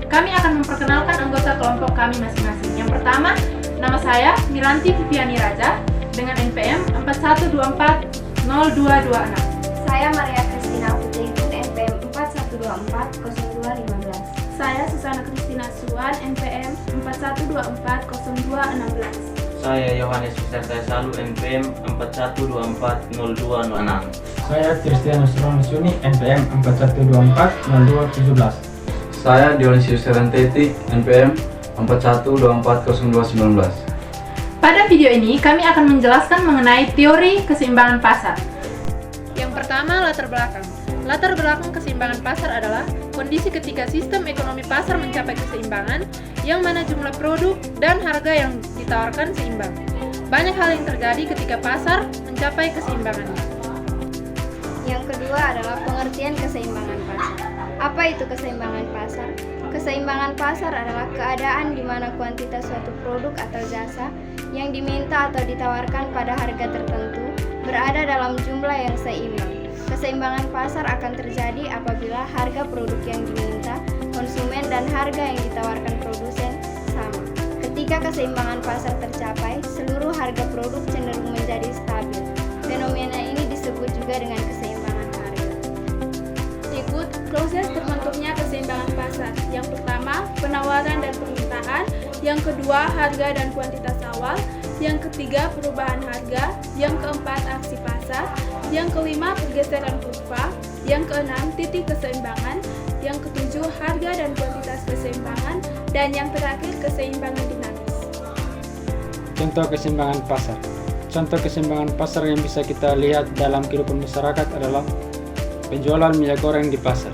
kami akan memperkenalkan anggota kelompok kami masing-masing. Yang pertama, nama saya Miranti Viviani Raja dengan NPM 41240226. Saya Maria Kristina Putri, NPM 41240215. Saya Susana Kristina Suwan, NPM 41240216. Saya Yohanes Viserta Salu, NPM 41240206. Saya Tristianus Ronisuni, NPM 41240217. Saya Dionisius Serenteti, NPM 41240219. Pada video ini, kami akan menjelaskan mengenai teori keseimbangan pasar. Yang pertama, latar belakang. Latar belakang keseimbangan pasar adalah kondisi ketika sistem ekonomi pasar mencapai keseimbangan, yang mana jumlah produk dan harga yang ditawarkan seimbang. Banyak hal yang terjadi ketika pasar mencapai keseimbangannya. Yang kedua adalah pengertian keseimbangan pasar. Apa itu keseimbangan pasar? Keseimbangan pasar adalah keadaan di mana kuantitas suatu produk atau jasa yang diminta atau ditawarkan pada harga tertentu berada dalam jumlah yang seimbang. Keseimbangan pasar akan terjadi apabila harga produk yang diminta konsumen dan harga yang ditawarkan produsen sama. Ketika keseimbangan pasar tercapai, seluruh harga produk cenderung menjadi stabil. Fenomena ini disebut juga dengan keseimbangan harga. Berikut proses terbentuknya keseimbangan pasar. Yang pertama, penawaran dan permintaan. Yang kedua, harga dan kuantitas awal. Yang ketiga, perubahan harga. Yang keempat, aksi pasar. Yang kelima, pergeseran kurva. Yang keenam, titik keseimbangan. Yang ketujuh, harga dan kuantitas keseimbangan. Dan yang terakhir, keseimbangan dinamis. Contoh keseimbangan pasar. Contoh keseimbangan pasar yang bisa kita lihat dalam kehidupan masyarakat adalah penjualan minyak goreng di pasar.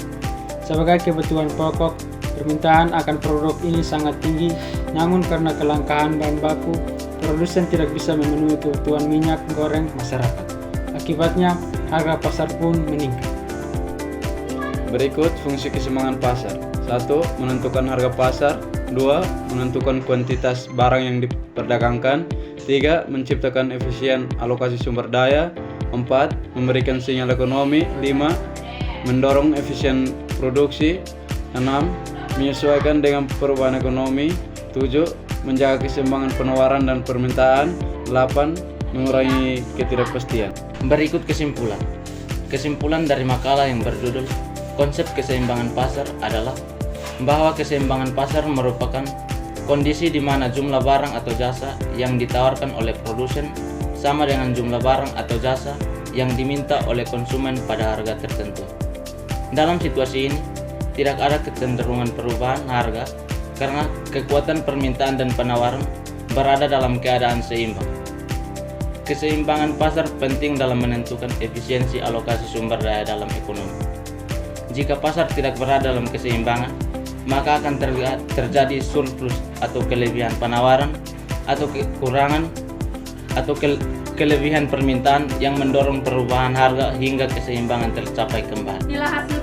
Sebagai kebutuhan pokok, permintaan akan produk ini sangat tinggi, namun karena kelangkaan bahan baku, produsen tidak bisa memenuhi kebutuhan minyak goreng masyarakat. Akibatnya, harga pasar pun meningkat. Berikut fungsi keseimbangan pasar. 1. Menentukan harga pasar. 2. Menentukan kuantitas barang yang diperdagangkan. 3. Menciptakan efisien alokasi sumber daya. 4. Memberikan sinyal ekonomi. 5. Mendorong efisien produksi. 6. Menyesuaikan dengan perubahan ekonomi. 7. Menjaga keseimbangan penawaran dan permintaan. 8. Mengurangi ketidakpastian. Berikut kesimpulan. Kesimpulan dari makalah yang berjudul Konsep Keseimbangan Pasar adalah bahwa keseimbangan pasar merupakan kondisi di mana jumlah barang atau jasa yang ditawarkan oleh produsen sama dengan jumlah barang atau jasa yang diminta oleh konsumen pada harga tertentu. Dalam situasi ini, tidak ada kecenderungan perubahan harga karena kekuatan permintaan dan penawaran berada dalam keadaan seimbang. Keseimbangan pasar penting dalam menentukan efisiensi alokasi sumber daya dalam ekonomi. Jika pasar tidak berada dalam keseimbangan, maka akan terjadi surplus atau kelebihan penawaran atau kekurangan atau kelebihan permintaan yang mendorong perubahan harga hingga keseimbangan tercapai kembali. Inilah hasil